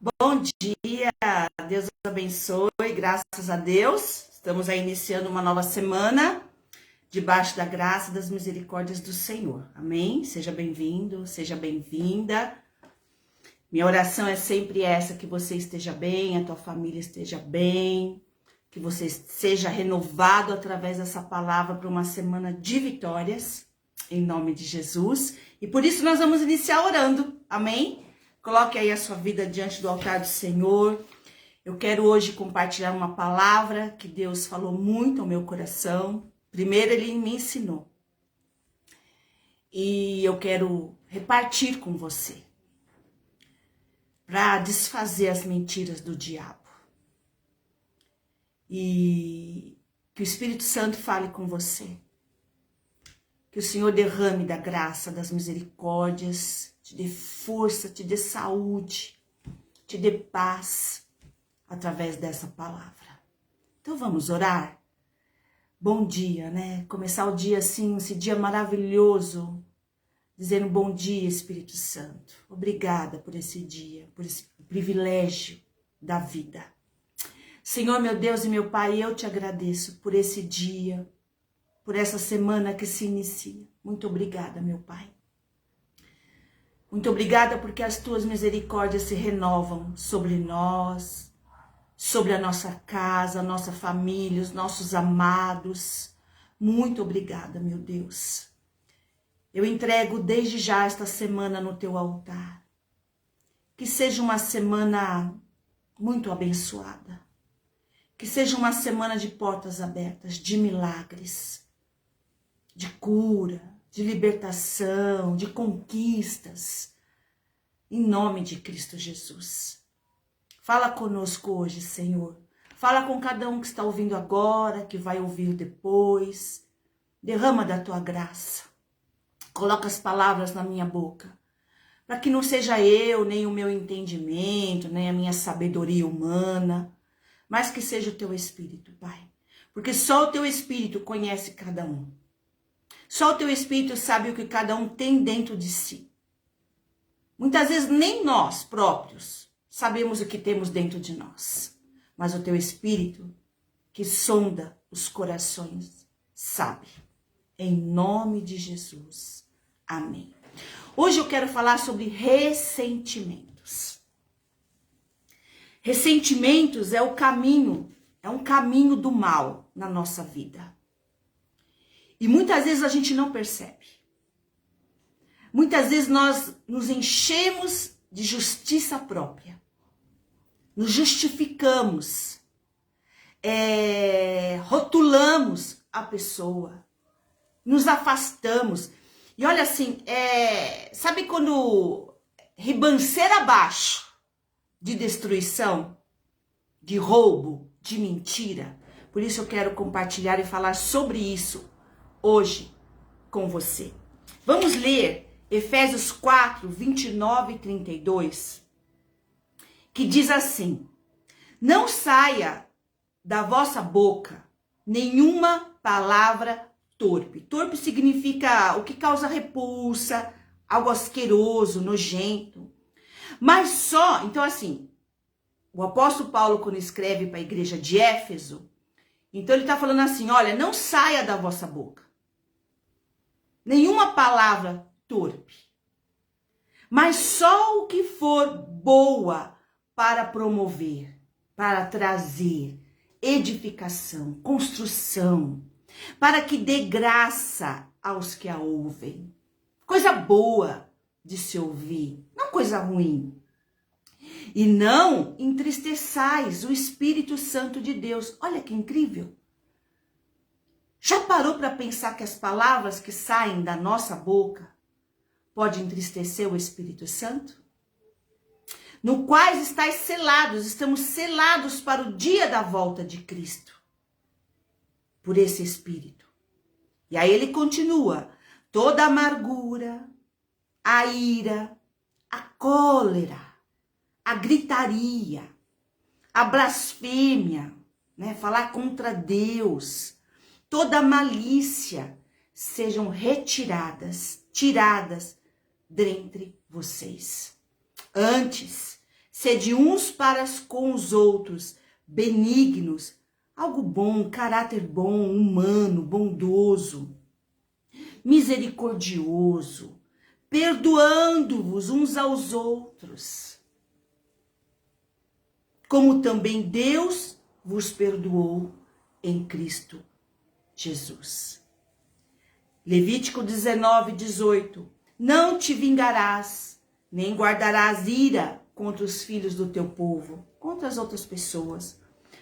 Bom dia, Deus abençoe, graças a Deus. Estamos aí iniciando uma nova semana, debaixo da graça e das misericórdias do Senhor. Amém? Seja bem-vindo, seja bem-vinda. Minha oração é sempre essa, que você esteja bem, a tua família esteja bem, que você seja renovado através dessa palavra para uma semana de vitórias, em nome de Jesus. E por isso nós vamos iniciar orando, amém? Coloque aí a sua vida diante do altar do Senhor. Eu quero hoje compartilhar uma palavra que Deus falou muito ao meu coração. Primeiro Ele me ensinou. E eu quero repartir com você. Para desfazer as mentiras do diabo. E que o Espírito Santo fale com você. Que o Senhor derrame da graça, das misericórdias, te dê força, te dê saúde, te dê paz através dessa palavra. Então vamos orar? Bom dia, né? Começar o dia assim, esse dia maravilhoso, dizendo bom dia, Espírito Santo. Obrigada por esse dia, por esse privilégio da vida. Senhor, meu Deus e meu Pai, eu te agradeço por esse dia, por essa semana que se inicia. Muito obrigada, meu Pai. Muito obrigada porque as tuas misericórdias se renovam sobre nós, sobre a nossa casa, a nossa família, os nossos amados. Muito obrigada, meu Deus. Eu entrego desde já esta semana no teu altar. Que seja uma semana muito abençoada. Que seja uma semana de portas abertas, de milagres, de cura, de libertação, de conquistas, em nome de Cristo Jesus. Fala conosco hoje, Senhor. Fala com cada um que está ouvindo agora, que vai ouvir depois. Derrama da tua graça. Coloca as palavras na minha boca, para que não seja eu, nem o meu entendimento, nem a minha sabedoria humana, mas que seja o teu Espírito, Pai. Porque só o teu Espírito conhece cada um. Só o teu Espírito sabe o que cada um tem dentro de si. Muitas vezes nem nós próprios sabemos o que temos dentro de nós. Mas o teu Espírito, que sonda os corações, sabe. Em nome de Jesus. Amém. Hoje eu quero falar sobre ressentimentos. Ressentimentos é um caminho do mal na nossa vida. E muitas vezes a gente não percebe. Muitas vezes nós nos enchemos de justiça própria. Nos justificamos. Rotulamos a pessoa. Nos afastamos. E olha assim, sabe quando ribanceira abaixo de destruição, de roubo, de mentira? Por isso eu quero compartilhar e falar sobre isso hoje com você. Vamos ler Efésios 4, 29 e 32, que diz assim: não saia da vossa boca nenhuma palavra torpe. Torpe significa o que causa repulsa, algo asqueroso, nojento. Mas só, então assim, o apóstolo Paulo, quando escreve para a igreja de Éfeso, então ele está falando assim, olha, não saia da vossa boca nenhuma palavra torpe, mas só o que for boa para promover, para trazer edificação, construção, para que dê graça aos que a ouvem. Coisa boa de se ouvir, não coisa ruim. E não entristeçais o Espírito Santo de Deus. Olha que incrível. Já parou para pensar que as palavras que saem da nossa boca podem entristecer o Espírito Santo? No quais estáis selados, estamos selados para o dia da volta de Cristo. Por esse Espírito. E aí ele continua, toda a amargura, a ira, a cólera, a gritaria, a blasfêmia, né? Falar contra Deus, toda a malícia, sejam retiradas, tiradas dentre vocês. Antes, Sede uns para com os outros, benignos, algo bom, caráter bom, humano, bondoso, misericordioso, perdoando-vos uns aos outros, como também Deus vos perdoou em Cristo Jesus. Levítico 19:18. Não te vingarás, nem guardarás ira contra os filhos do teu povo, contra as outras pessoas,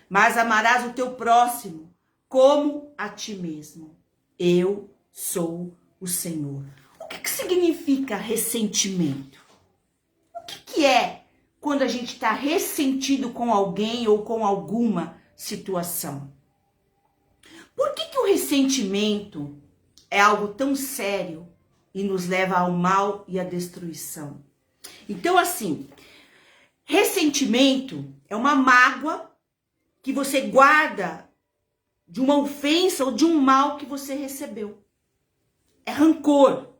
mas amarás o teu próximo como a ti mesmo. Eu sou o Senhor. O que significa ressentimento? O que é quando a gente está ressentido com alguém ou com alguma situação? Por que o ressentimento é algo tão sério e nos leva ao mal e à destruição? Então, assim, ressentimento é uma mágoa que você guarda de uma ofensa ou de um mal que você recebeu. É rancor.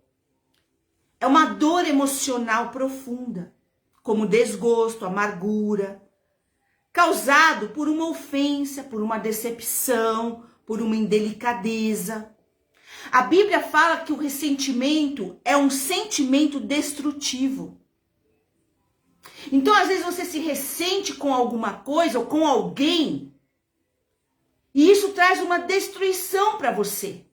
É uma dor emocional profunda, como desgosto, amargura, causado por uma ofensa, por uma decepção, por uma indelicadeza. A Bíblia fala que o ressentimento é um sentimento destrutivo. Então, às vezes, você se ressente com alguma coisa ou com alguém, e isso traz uma destruição para você.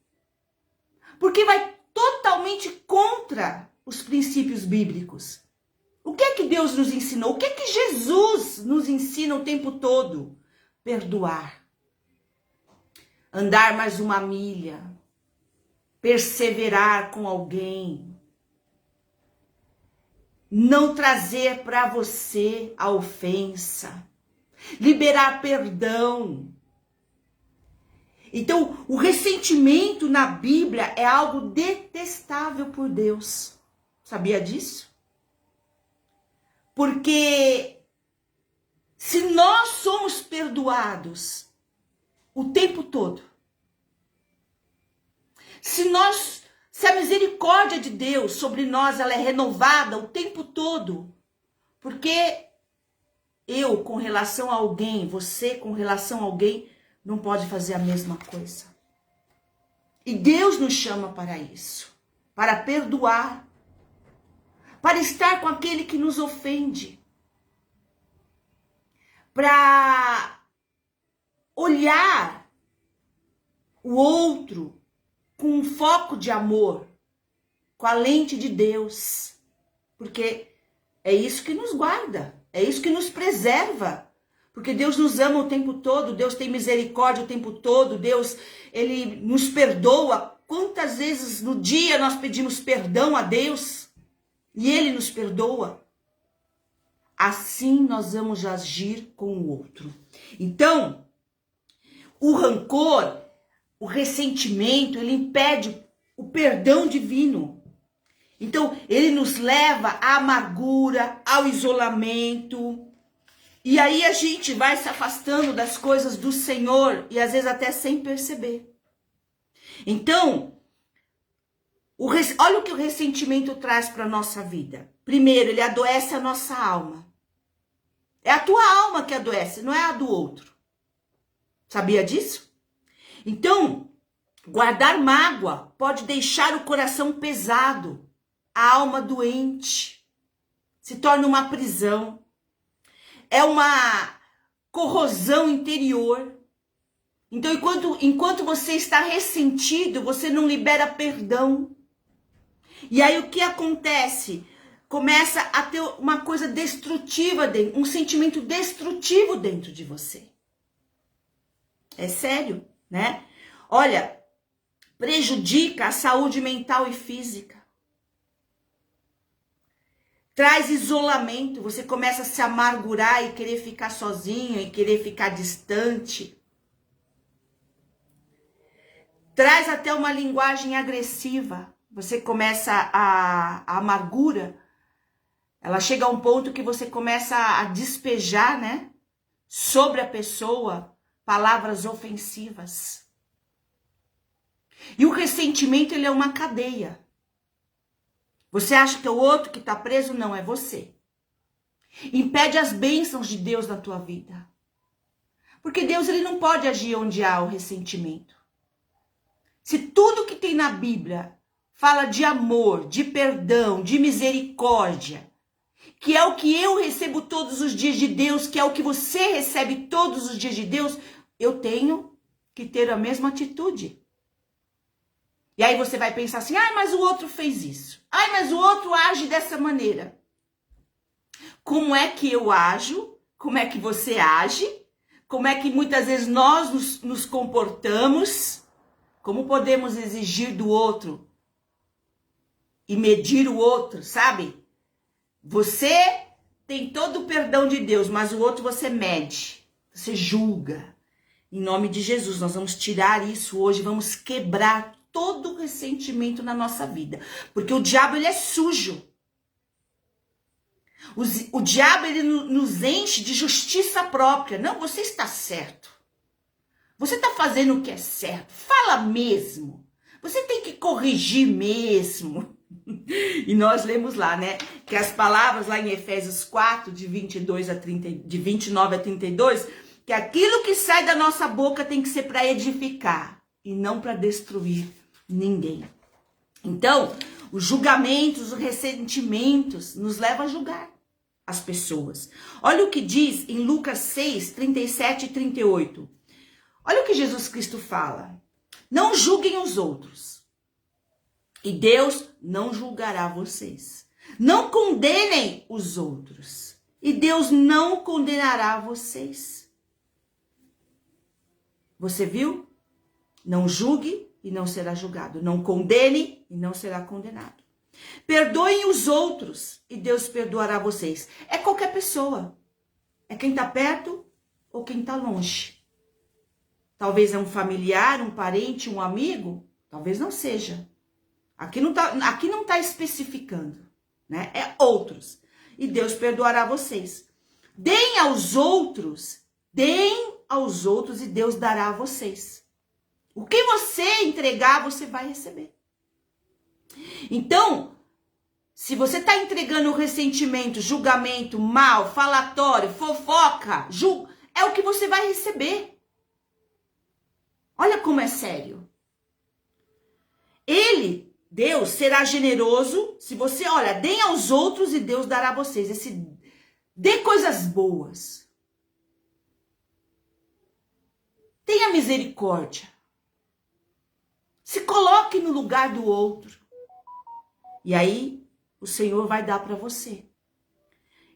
Porque vai totalmente contra os princípios bíblicos. O que é que Deus nos ensinou? O que é que Jesus nos ensina o tempo todo? Perdoar. Andar mais uma milha. Perseverar com alguém. Não trazer para você a ofensa. Liberar perdão. Então, o ressentimento na Bíblia é algo detestável por Deus. Sabia disso? Porque se nós somos perdoados o tempo todo, se a misericórdia de Deus sobre nós ela é renovada o tempo todo, porque eu com relação a alguém, você com relação a alguém, não pode fazer a mesma coisa. E Deus nos chama para isso, para perdoar, para estar com aquele que nos ofende, para olhar o outro com um foco de amor, com a lente de Deus, porque é isso que nos guarda, é isso que nos preserva. Porque Deus nos ama o tempo todo, Deus tem misericórdia o tempo todo, Deus, Ele nos perdoa. Quantas vezes no dia nós pedimos perdão a Deus e Ele nos perdoa? Assim nós vamos agir com o outro. Então, o rancor, o ressentimento, ele impede o perdão divino. Então, ele nos leva à amargura, ao isolamento. E aí a gente vai se afastando das coisas do Senhor e às vezes até sem perceber. Então, olha o que o ressentimento traz para a nossa vida. Primeiro, ele adoece a nossa alma. É a tua alma que adoece, não é a do outro. Sabia disso? Então, guardar mágoa pode deixar o coração pesado, a alma doente, se torna uma prisão. É uma corrosão interior. Então, enquanto você está ressentido, você não libera perdão. E aí o que acontece? Começa a ter uma coisa destrutiva dentro, um sentimento destrutivo dentro de você. É sério, né? Olha, prejudica a saúde mental e física. Traz isolamento, você começa a se amargurar e querer ficar sozinho e querer ficar distante. Traz até uma linguagem agressiva. Você começa a amargura, ela chega a um ponto que você começa a despejar, né, sobre a pessoa palavras ofensivas. E o ressentimento, ele é uma cadeia. Você acha que é o outro que está preso? Não, é você. Impede as bênçãos de Deus na tua vida. Porque Deus, ele não pode agir onde há o ressentimento. Se tudo que tem na Bíblia fala de amor, de perdão, de misericórdia, que é o que eu recebo todos os dias de Deus, que é o que você recebe todos os dias de Deus, eu tenho que ter a mesma atitude. E aí você vai pensar assim, ai, mas o outro fez isso. Ai, mas o outro age dessa maneira. Como é que eu ajo? Como é que você age? Como é que muitas vezes nós nos comportamos? Como podemos exigir do outro e medir o outro, sabe? Você tem todo o perdão de Deus, mas o outro você mede, você julga. Em nome de Jesus, nós vamos tirar isso hoje, vamos quebrar todo o ressentimento na nossa vida. Porque o diabo, ele é sujo. O diabo, ele nos enche de justiça própria. Não, você está certo. Você está fazendo o que é certo. Fala mesmo. Você tem que corrigir mesmo. E nós lemos lá, né? Que as palavras lá em Efésios 4, de 29 a 32, que aquilo que sai da nossa boca tem que ser para edificar e não para destruir ninguém. Então, os julgamentos, os ressentimentos nos levam a julgar as pessoas. Olha o que diz em Lucas 6, 37 e 38. Olha o que Jesus Cristo fala. Não julguem os outros, e Deus não julgará vocês. Não condenem os outros, e Deus não condenará vocês. Você viu? Não julgue e não será julgado. Não condene e não será condenado. Perdoem os outros e Deus perdoará vocês. É qualquer pessoa. É quem está perto ou quem está longe. Talvez é um familiar, um parente, um amigo. Talvez não seja. Aqui não tá especificando, né? É outros. E Deus perdoará vocês. Deem aos outros e Deus dará a vocês. O que você entregar, você vai receber. Então, se você está entregando ressentimento, julgamento, mal, falatório, fofoca, é o que você vai receber. Olha como é sério. Deus, será generoso se você, olha, deem aos outros e Deus dará a vocês. Dê coisas boas. Tenha misericórdia. Se coloque no lugar do outro. E aí, o Senhor vai dar para você.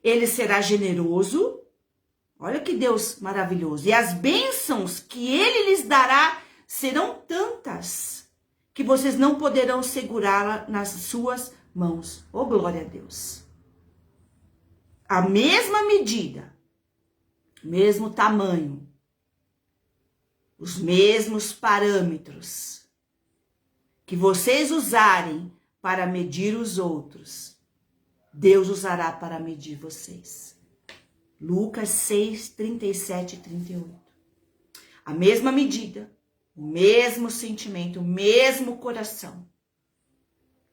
Ele será generoso. Olha que Deus maravilhoso. E as bênçãos que Ele lhes dará serão tantas que vocês não poderão segurá-la nas suas mãos. Oh, glória a Deus. A mesma medida, mesmo tamanho, os mesmos parâmetros que vocês usarem para medir os outros, Deus usará para medir vocês. Lucas 6, 37 e 38. A mesma medida, o mesmo sentimento, o mesmo coração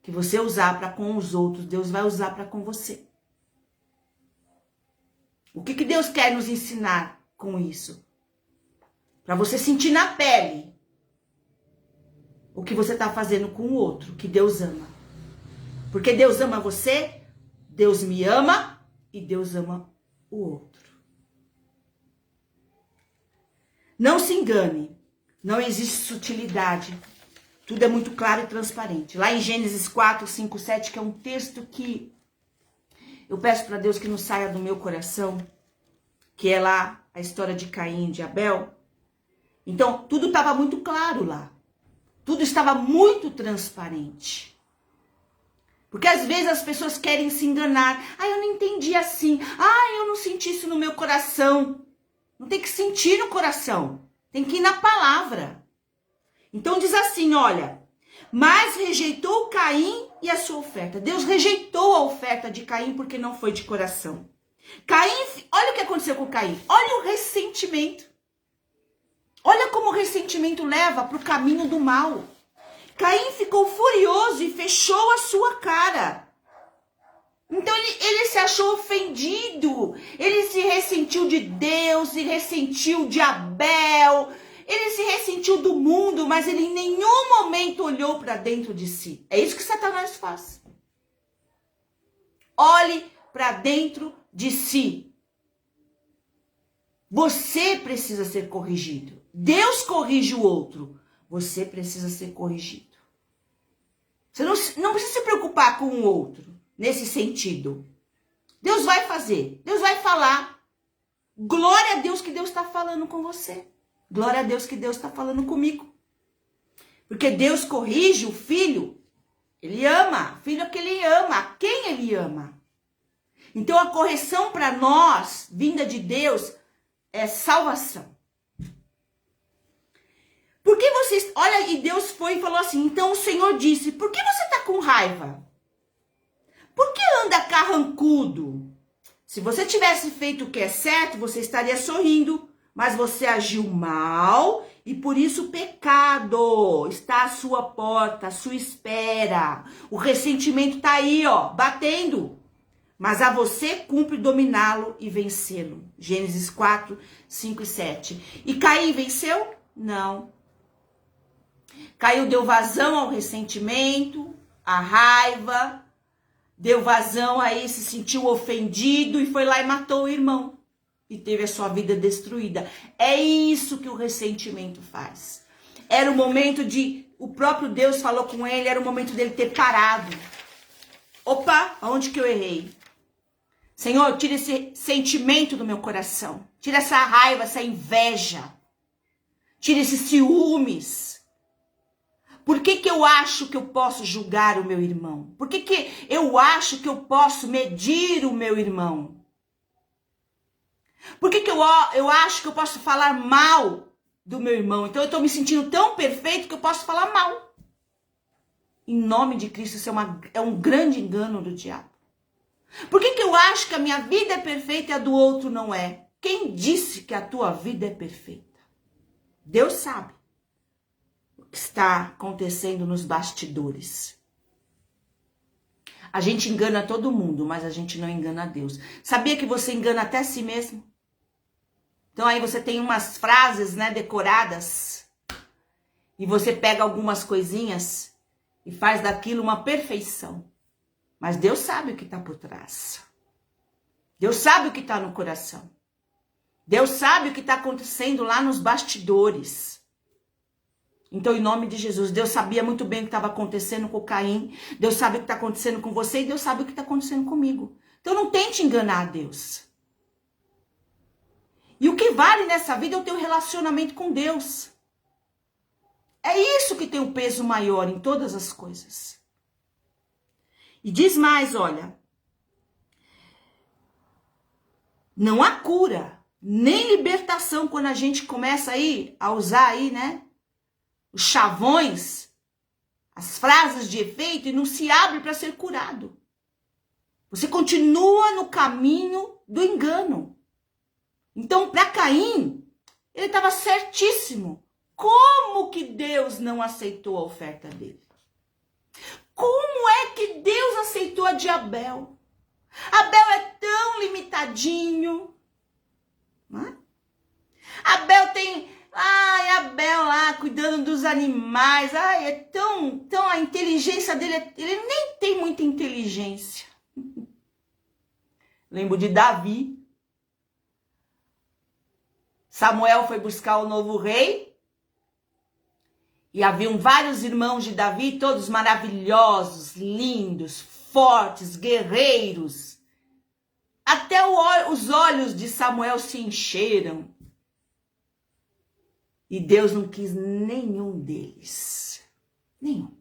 que você usar para com os outros, Deus vai usar para com você. O que Deus quer nos ensinar com isso? Para você sentir na pele o que você está fazendo com o outro, que Deus ama. Porque Deus ama você, Deus me ama e Deus ama o outro. Não se engane, não existe sutilidade. Tudo é muito claro e transparente. Lá em Gênesis 4, 5, 7, que é um texto que eu peço para Deus que não saia do meu coração, que é lá a história de Caim e de Abel. Então, tudo estava muito claro lá. Tudo estava muito transparente. Porque às vezes as pessoas querem se enganar. Ah, eu não entendi assim. Ah, eu não senti isso no meu coração. Não tem que sentir no coração. Tem que ir na palavra. Então diz assim, olha. Mas rejeitou Caim e a sua oferta. Deus rejeitou a oferta de Caim porque não foi de coração. Caim, olha o que aconteceu com Caim. Olha o ressentimento. Olha como o ressentimento leva para o caminho do mal. Caim ficou furioso e fechou a sua cara. Então ele se achou ofendido. Ele se ressentiu de Deus, se ressentiu de Abel, ele se ressentiu do mundo, mas ele em nenhum momento olhou para dentro de si. É isso que Satanás faz. Olhe para dentro de si. Você precisa ser corrigido. Deus corrige o outro. Você precisa ser corrigido. Você não precisa se preocupar com o outro nesse sentido. Deus vai fazer. Deus vai falar. Glória a Deus que Deus está falando com você. Glória a Deus que Deus está falando comigo. Porque Deus corrige o filho. Ele ama. O filho é que ele ama. A quem ele ama. Então a correção para nós, vinda de Deus, é salvação. Por que vocês... Olha, e Deus foi e falou assim, então o Senhor disse, por que você está com raiva? Por que anda carrancudo? Se você tivesse feito o que é certo, você estaria sorrindo, mas você agiu mal e por isso o pecado está à sua porta, à sua espera. O ressentimento está aí, ó, batendo. Mas a você cumpre dominá-lo e vencê-lo. Gênesis 4, 5 e 7. E Caim venceu? Não. Caim deu vazão ao ressentimento, à raiva, deu vazão aí, se sentiu ofendido e foi lá e matou o irmão. E teve a sua vida destruída. É isso que o ressentimento faz. Era o momento de... O próprio Deus falou com ele, era o momento dele ter parado. Opa, aonde que eu errei? Senhor, tira esse sentimento do meu coração. Tira essa raiva, essa inveja. Tira esses ciúmes. Por que eu acho que eu posso julgar o meu irmão? Por que eu acho que eu posso medir o meu irmão? Por que eu acho que eu posso falar mal do meu irmão? Então eu estou me sentindo tão perfeito que eu posso falar mal. Em nome de Cristo, isso é um grande engano do diabo. Por que eu acho que a minha vida é perfeita e a do outro não é? Quem disse que a tua vida é perfeita? Deus sabe o que está acontecendo nos bastidores. A gente engana todo mundo, mas a gente não engana a Deus. Sabia que você engana até si mesmo? Então aí você tem umas frases, né, decoradas. E você pega algumas coisinhas e faz daquilo uma perfeição. Mas Deus sabe o que está por trás. Deus sabe o que está no coração. Deus sabe o que está acontecendo lá nos bastidores. Então, em nome de Jesus, Deus sabia muito bem o que estava acontecendo com Caim. Deus sabe o que está acontecendo com você e Deus sabe o que está acontecendo comigo. Então, não tente enganar a Deus. E o que vale nessa vida é o teu relacionamento com Deus. É isso que tem o peso maior em todas as coisas. E diz mais, olha, não há cura, nem libertação quando a gente começa aí a usar aí, né, os chavões, as frases de efeito e não se abre para ser curado. Você continua no caminho do engano. Então, para Caim, ele estava certíssimo. Como que Deus não aceitou a oferta dele? Como é que Deus aceitou a de Abel? Abel é tão limitadinho. Não é? Abel tem... Ai, Abel lá, cuidando dos animais. Ai, é tão... Então, a inteligência dele... Ele nem tem muita inteligência. Lembro de Davi. Samuel foi buscar o novo rei. E haviam vários irmãos de Davi, todos maravilhosos, lindos, fortes, guerreiros. Até os olhos de Samuel se encheram. E Deus não quis nenhum deles. Nenhum.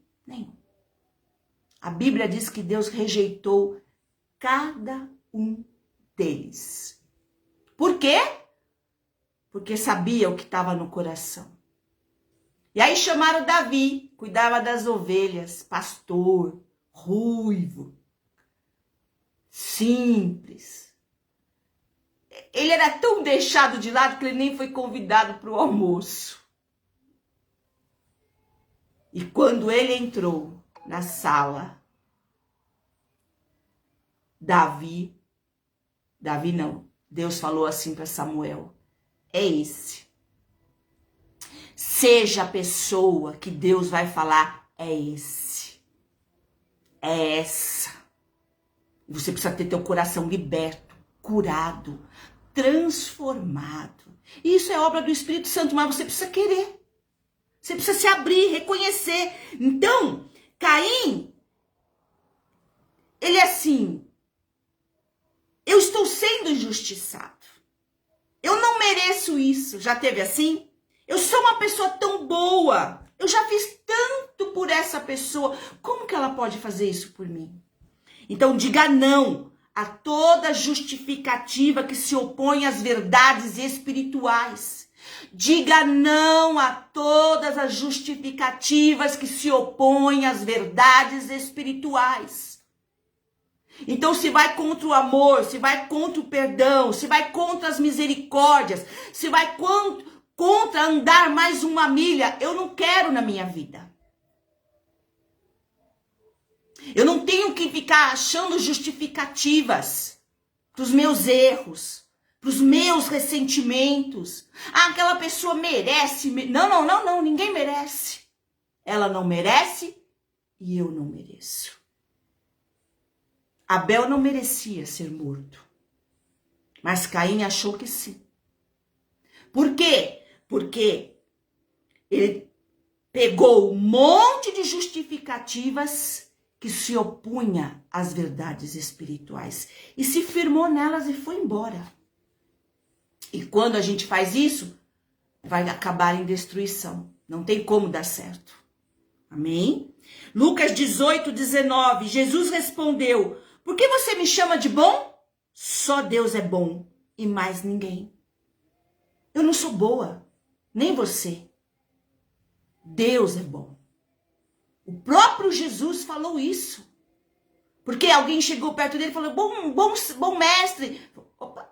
A Bíblia diz que Deus rejeitou cada um deles. Por quê? Porque sabia o que estava no coração. E aí chamaram Davi, cuidava das ovelhas, pastor, ruivo, simples. Ele era tão deixado de lado que ele nem foi convidado para o almoço. E quando ele entrou na sala, Davi não, Deus falou assim para Samuel, é esse. Seja a pessoa que Deus vai falar, é esse. É essa. Você precisa ter teu coração liberto, curado, transformado. Isso é obra do Espírito Santo, mas você precisa querer. Você precisa se abrir, reconhecer. Então, Caim, ele é assim, eu estou sendo injustiçado. Eu não mereço isso. Já teve assim? Eu sou uma pessoa tão boa. Eu já fiz tanto por essa pessoa. Como que ela pode fazer isso por mim? Então, diga não a toda justificativa que se opõe às verdades espirituais. Diga não a todas as justificativas que se opõem às verdades espirituais. Então, se vai contra o amor, se vai contra o perdão, se vai contra as misericórdias, se vai contra andar mais uma milha, eu não quero na minha vida. Eu não tenho que ficar achando justificativas para os meus erros, para os meus ressentimentos. Ah, aquela pessoa merece. Não, ninguém merece. Ela não merece e eu não mereço. Abel não merecia ser morto, mas Caim achou que sim. Por quê? Porque ele pegou um monte de justificativas que se opunha às verdades espirituais e se firmou nelas e foi embora. E quando a gente faz isso, vai acabar em destruição. Não tem como dar certo. Amém? Lucas 18:19, Jesus respondeu, por que você me chama de bom? Só Deus é bom e mais ninguém. Eu não sou boa, nem você. Deus é bom. O próprio Jesus falou isso. Porque alguém chegou perto dele e falou, bom mestre. Opa,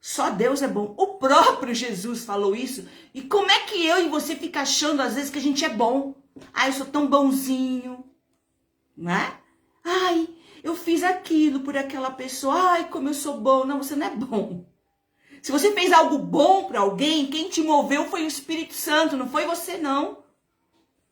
só Deus é bom. O próprio Jesus falou isso. E como é que eu e você fica achando às vezes que a gente é bom? Ai, eu sou tão bonzinho, né? Ai, eu fiz aquilo por aquela pessoa. Ai, como eu sou bom. Não, você não é bom. Se você fez algo bom para alguém, quem te moveu foi o Espírito Santo, não foi você não.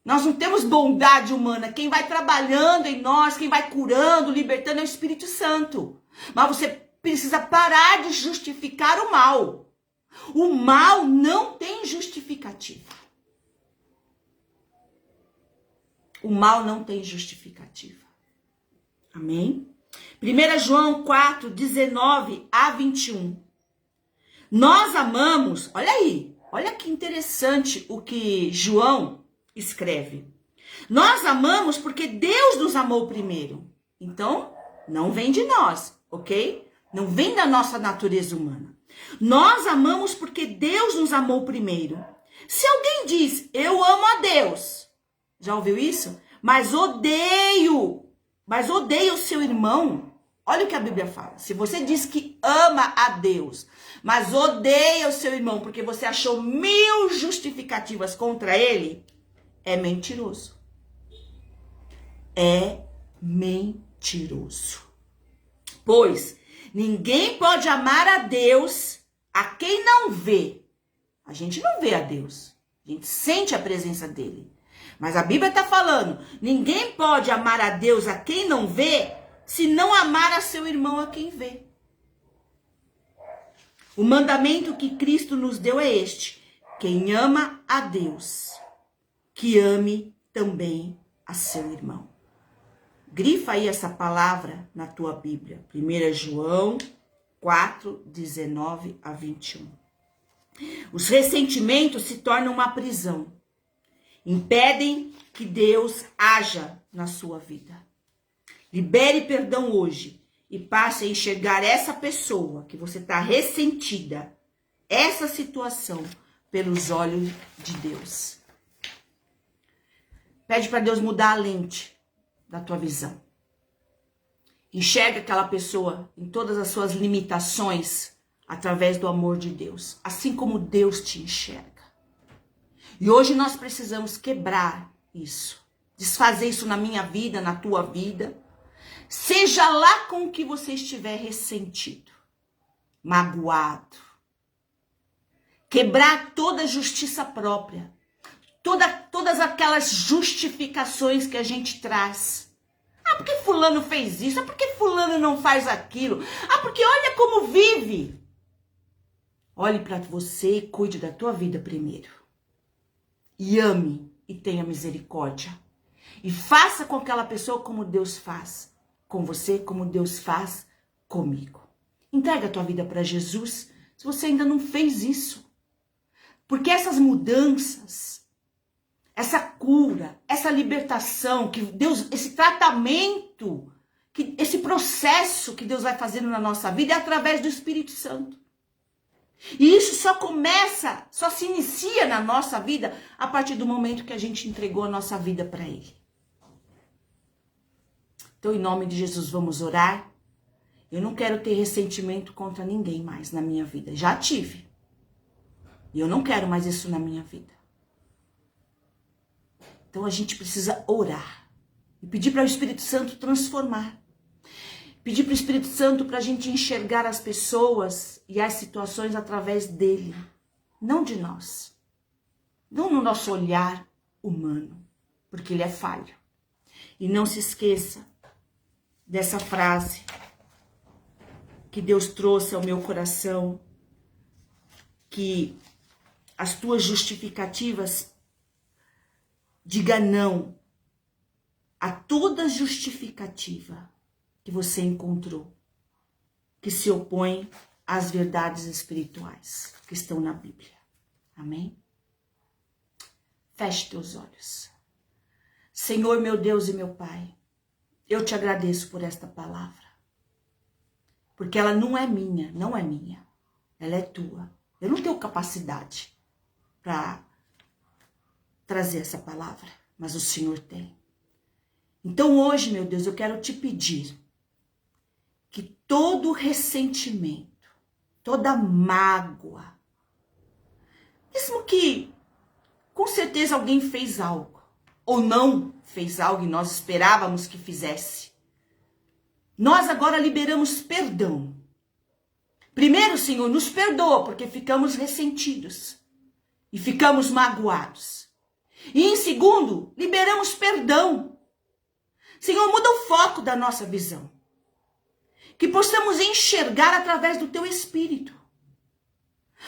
Nós não temos bondade humana. Quem vai trabalhando em nós, quem vai curando, libertando é o Espírito Santo. Mas você precisa parar de justificar o mal. O mal não tem justificativa. O mal não tem justificativa. Amém? 1 João 4:19-21. Nós amamos, olha aí, olha que interessante o que João escreve. Nós amamos porque Deus nos amou primeiro. Então, não vem de nós, ok? Não vem da nossa natureza humana. Nós amamos porque Deus nos amou primeiro. Se alguém diz, eu amo a Deus, já ouviu isso? Mas odeio o seu irmão. Olha o que a Bíblia fala. Se você diz que ama a Deus, mas odeia o seu irmão porque você achou 1000 justificativas contra ele, é mentiroso. É mentiroso. Pois ninguém pode amar a Deus a quem não vê. A gente não vê a Deus. A gente sente a presença dele. Mas a Bíblia está falando, ninguém pode amar a Deus a quem não vê, se não amar a seu irmão a quem vê. O mandamento que Cristo nos deu é este: quem ama a Deus, que ame também a seu irmão. Grifa aí essa palavra na tua Bíblia. 1 João 4:19-21. Os ressentimentos se tornam uma prisão. Impedem que Deus haja na sua vida. Libere perdão hoje e passe a enxergar essa pessoa que você está ressentida, essa situação, pelos olhos de Deus. Pede para Deus mudar a lente da tua visão. Enxerga aquela pessoa em todas as suas limitações através do amor de Deus, assim como Deus te enxerga. E hoje nós precisamos quebrar isso, desfazer isso na minha vida, na tua vida, seja lá com o que você estiver ressentido. magoado. Quebrar toda a justiça própria. Todas aquelas justificações que a gente traz. Ah, porque fulano fez isso? Ah, porque fulano não faz aquilo? Ah, porque olha como vive. Olhe para você e cuide da tua vida primeiro. E ame e tenha misericórdia. E faça com aquela pessoa como Deus faz com você, como Deus faz comigo. Entrega a tua vida para Jesus se você ainda não fez isso. Porque essas mudanças, essa cura, essa libertação, que Deus, esse tratamento, esse processo que Deus vai fazendo na nossa vida é através do Espírito Santo. E isso só se inicia na nossa vida a partir do momento que a gente entregou a nossa vida para Ele. Então, em nome de Jesus, vamos orar. Eu não quero ter ressentimento contra ninguém mais na minha vida. Já tive. E eu não quero mais isso na minha vida. Então, a gente precisa orar. E pedir para o Espírito Santo transformar. Pedir para o Espírito Santo para a gente enxergar as pessoas e as situações através dele. Não de nós. Não no nosso olhar humano. Porque ele é falho. E não se esqueça dessa frase que Deus trouxe ao meu coração, que as tuas justificativas, diga não a toda justificativa que você encontrou, que se opõe às verdades espirituais que estão na Bíblia. Amém? Feche teus olhos. Senhor, meu Deus e meu Pai, eu te agradeço por esta palavra. Porque ela não é minha, não é minha. Ela é tua. Eu não tenho capacidade para trazer essa palavra, mas o Senhor tem. Então hoje, meu Deus, eu quero te pedir que todo ressentimento, toda mágoa, mesmo que com certeza alguém fez algo, ou não fez algo e nós esperávamos que fizesse, nós agora liberamos perdão. Primeiro, Senhor, nos perdoa porque ficamos ressentidos e ficamos magoados. E em segundo, liberamos perdão. Senhor, muda o foco da nossa visão. Que possamos enxergar através do Teu Espírito.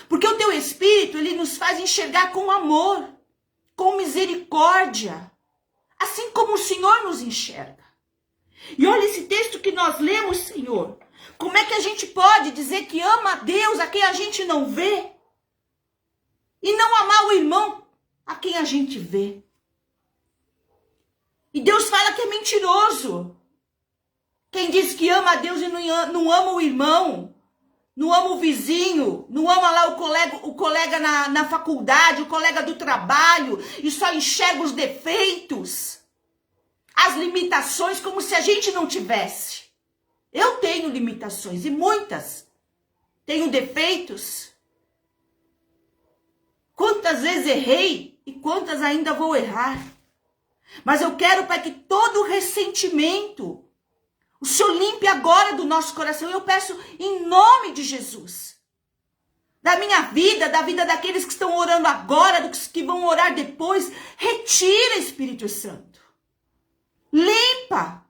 Porque o Teu Espírito, ele nos faz enxergar com amor, com misericórdia. Assim como o Senhor nos enxerga. E olha esse texto que nós lemos, Senhor. Como é que a gente pode dizer que ama a Deus a quem a gente não vê? E não amar o irmão a quem a gente vê? E Deus fala que é mentiroso. Quem diz que ama a Deus e não ama o irmão, não ama o vizinho, não ama lá o colega na faculdade, o colega do trabalho, e só enxerga os defeitos, as limitações, como se a gente não tivesse. Eu tenho limitações, e muitas. Tenho defeitos. Quantas vezes errei e quantas ainda vou errar. Mas eu quero, Pai, que todo ressentimento o Senhor limpe agora do nosso coração. Eu peço em nome de Jesus. Da minha vida, da vida daqueles que estão orando agora, dos que vão orar depois. Retira, Espírito Santo. Limpa.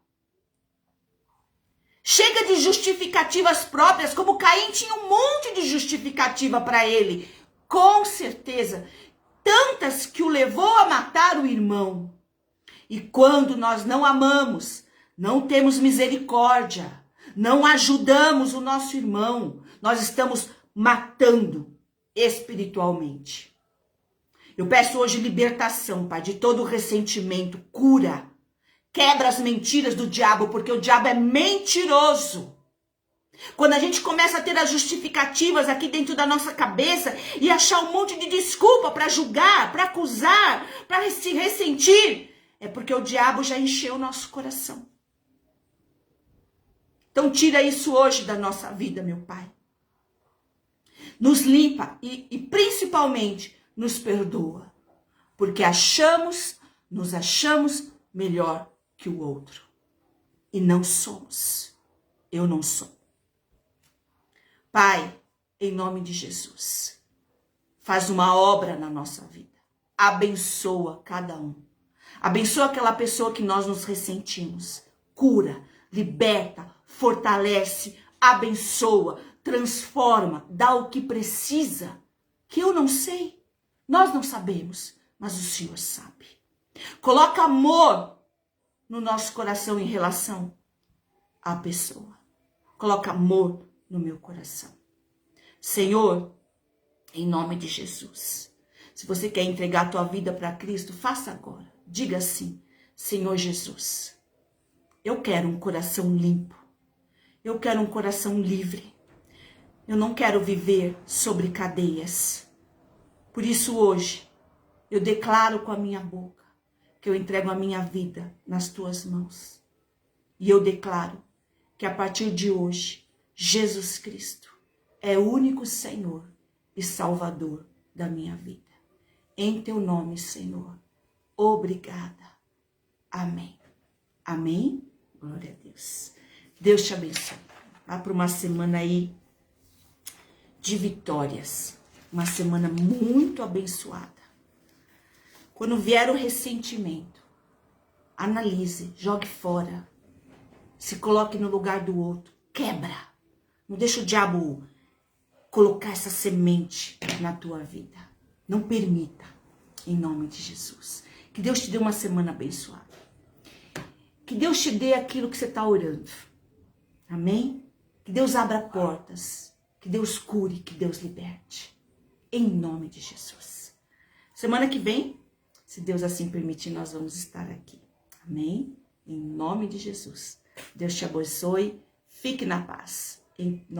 Chega de justificativas próprias, como Caim tinha um monte de justificativa para ele. Com certeza. Tantas que o levou a matar o irmão. E quando nós não amamos, não temos misericórdia, não ajudamos o nosso irmão, nós estamos matando espiritualmente. Eu peço hoje libertação, Pai, de todo ressentimento, cura. Quebra as mentiras do diabo, porque o diabo é mentiroso. Quando a gente começa a ter as justificativas aqui dentro da nossa cabeça e achar um monte de desculpa para julgar, para acusar, para se ressentir, é porque o diabo já encheu o nosso coração. Então tira isso hoje da nossa vida, meu Pai. Nos limpa e principalmente nos perdoa. Porque nos achamos melhor que o outro. E não somos. Eu não sou. Pai, em nome de Jesus, faz uma obra na nossa vida. Abençoa cada um. Abençoa aquela pessoa que nós nos ressentimos. Cura, liberta, fortalece, abençoa, transforma, dá o que precisa, que eu não sei, nós não sabemos, mas o Senhor sabe. Coloca amor no nosso coração em relação à pessoa. Coloca amor no meu coração. Senhor, em nome de Jesus, se você quer entregar a tua vida para Cristo, faça agora. Diga assim: Senhor Jesus, eu quero um coração limpo. Eu quero um coração livre. Eu não quero viver sobre cadeias. Por isso hoje, eu declaro com a minha boca que eu entrego a minha vida nas tuas mãos. E eu declaro que a partir de hoje, Jesus Cristo é o único Senhor e Salvador da minha vida. Em teu nome, Senhor. Obrigada. Amém. Amém. Glória a Deus. Deus te abençoe. Vá para uma semana aí de vitórias. Uma semana muito abençoada. Quando vier o ressentimento, analise, jogue fora. Se coloque no lugar do outro. Quebra. Não deixa o diabo colocar essa semente na tua vida. Não permita. Em nome de Jesus. Que Deus te dê uma semana abençoada. Que Deus te dê aquilo que você está orando. Amém? Que Deus abra portas. Que Deus cure, que Deus liberte. Em nome de Jesus. Semana que vem, se Deus assim permitir, nós vamos estar aqui. Amém? Em nome de Jesus. Deus te abençoe. Fique na paz.